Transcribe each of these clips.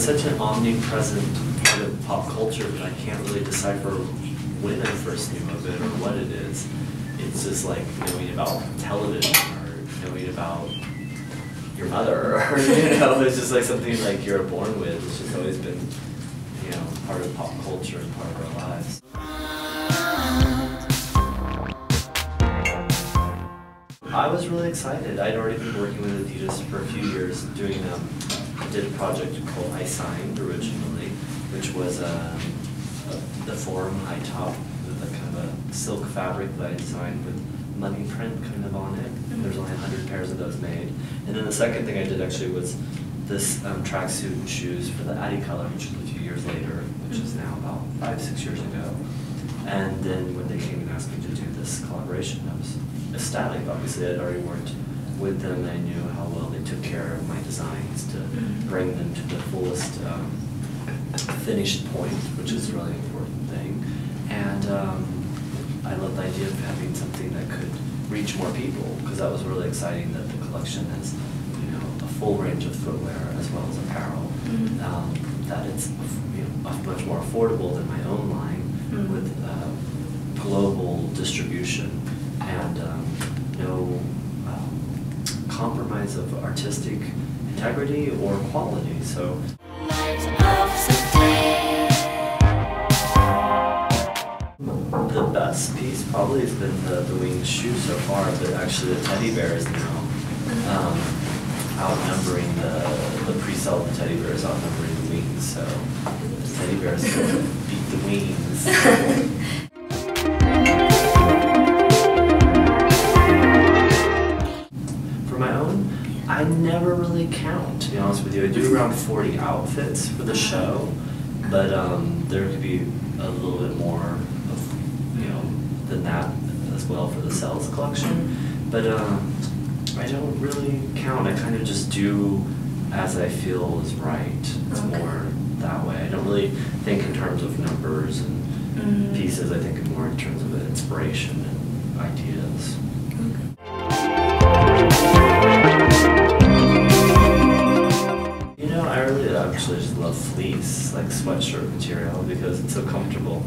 it's such an omnipresent part of pop culture that I can't really decipher when I first knew of it or what it is. It's just like knowing about television or knowing about your mother, or it's just like something like you're born with. It's just always been, part of pop culture and part of our lives. I was really excited. I'd already been working with ADIDAS for a few years doing, I did a project called I Signed originally, which was the forum high top with a kind of a silk fabric that I designed with money print kind of on it. There's only 100 pairs of those made. And then the second thing I did actually was this tracksuit and shoes for the ADIDAS, which was a few years later, which is now about 5-6 years ago. And then when they came and asked me to do this collaboration, I was ecstatic. Obviously, I'd already worked with them. I knew how well they took care of my designs to bring them to the fullest finished point, which is a really important thing. And I love the idea of having something that could reach more people, because that was really exciting that the collection has, a full range of footwear as well as apparel. That it's much more affordable than my own line with global distribution and no compromise of artistic integrity or quality. So. The best piece probably has been the winged shoe so far, but actually the teddy bear is now outnumbering the pre-sale of the teddy bear is outnumbering the wings, so the teddy bear is going to beat the wings. For my own, I never really count, to be honest with you. I do around 40 outfits for the show, but there could be a little bit more than that as well for the sales collection, but I don't really count. I kind of just do as I feel is right. It's more that way. I don't really think in terms of numbers and pieces. I think more in terms of inspiration and ideas. I really actually just love fleece, like sweatshirt material, because it's so comfortable.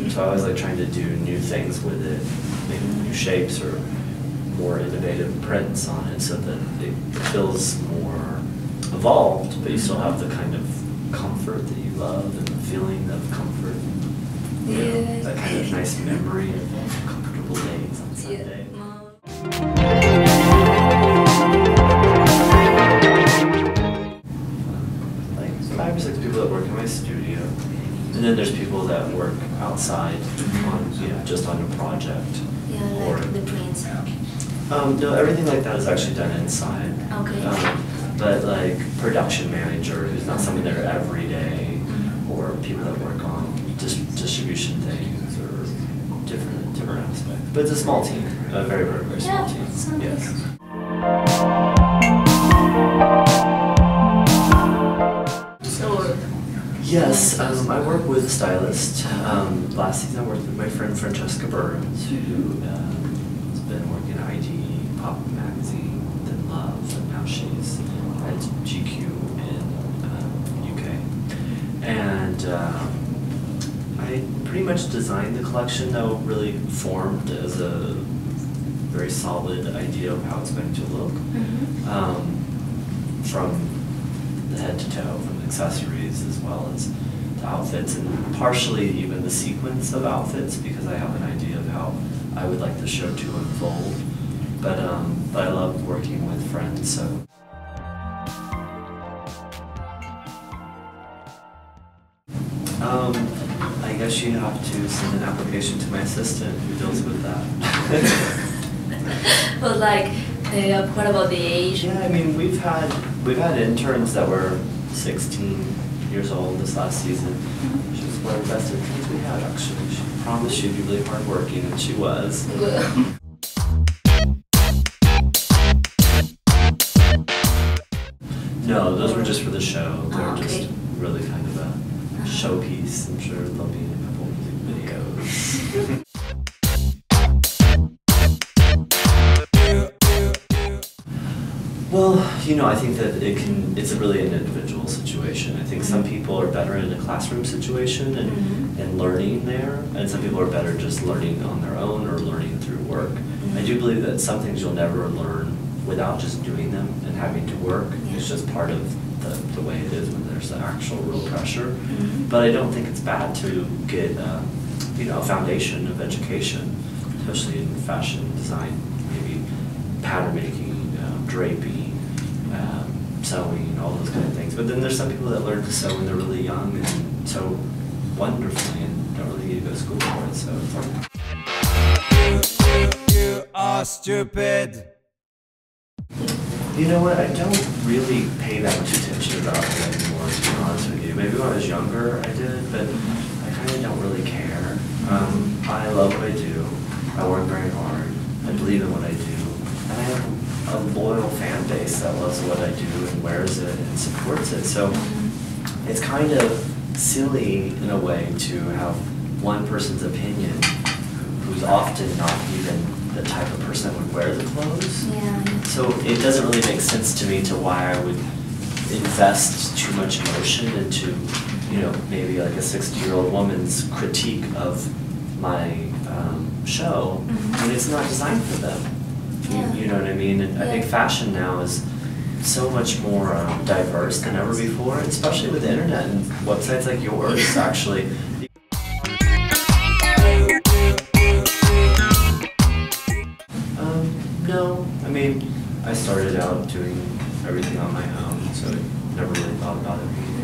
So I always like trying to do new things with it, maybe new shapes or more innovative prints on it, so that it feels more evolved, but you still have the kind of comfort that you love and the feeling of comfort. That kind of nice memory of comfortable days on Sunday. Like 5 or 6 people that work in my studio. And then there's people that work outside on, just on a project. Yeah, like the prints. No, everything like that is actually done inside. Okay. But like production manager, who's not something there every day, or people that work on distribution things or different aspects. But it's a small team, a very, very, very small team. Yes. Yes, I work with a stylist. Last season I worked with my friend Francesca Burns, who has been working at ID, Pop Magazine, then Love, and now she's at GQ in UK. And I pretty much designed the collection, though really formed as a very solid idea of how it's going to look. From the head to toe, from accessories as well as the outfits, and partially even the sequence of outfits, because I have an idea of how I would like the show to unfold. But I love working with friends, so. I guess you have to send an application to my assistant who deals with that. But like, what about the age? Yeah, I mean, we've had interns that were 16 years old this last season. She was one of the best interns we had, actually. She promised she'd be really hardworking, and she was. No, those were just for the show. They were just really kind of a showpiece. I'm sure there'll be a couple music videos. Well, I think that it's really an individual situation. I think some people are better in a classroom situation and learning there, and some people are better just learning on their own or learning through work. I do believe that some things you'll never learn without just doing them and having to work. It's just part of the way it is when there's the actual real pressure. But I don't think it's bad to get a foundation of education, especially in fashion design, maybe pattern making, draping, sewing, all those kind of things. But then there's some people that learn to sew when they're really young and sew wonderfully and don't really need to go to school for it. So it's like, you are stupid. You know what? I don't really pay that much attention about it anymore, to be honest with you. Maybe when I was younger I did, but I kind of don't really care. I love what I do. I work very hard. I believe in what I do. And I have a loyal fan base that loves what I do and wears it and supports it. So it's kind of silly in a way to have one person's opinion who's often not even the type of person that would wear the clothes. Yeah. So it doesn't really make sense to me to why I would invest too much emotion into, maybe like a 60-year-old woman's critique of my show when it's not designed for them. Yeah. You know what I mean? And I think fashion now is so much more diverse than ever before, especially with the internet and websites like yours, actually. No, I mean, I started out doing everything on my own, so I never really thought about it being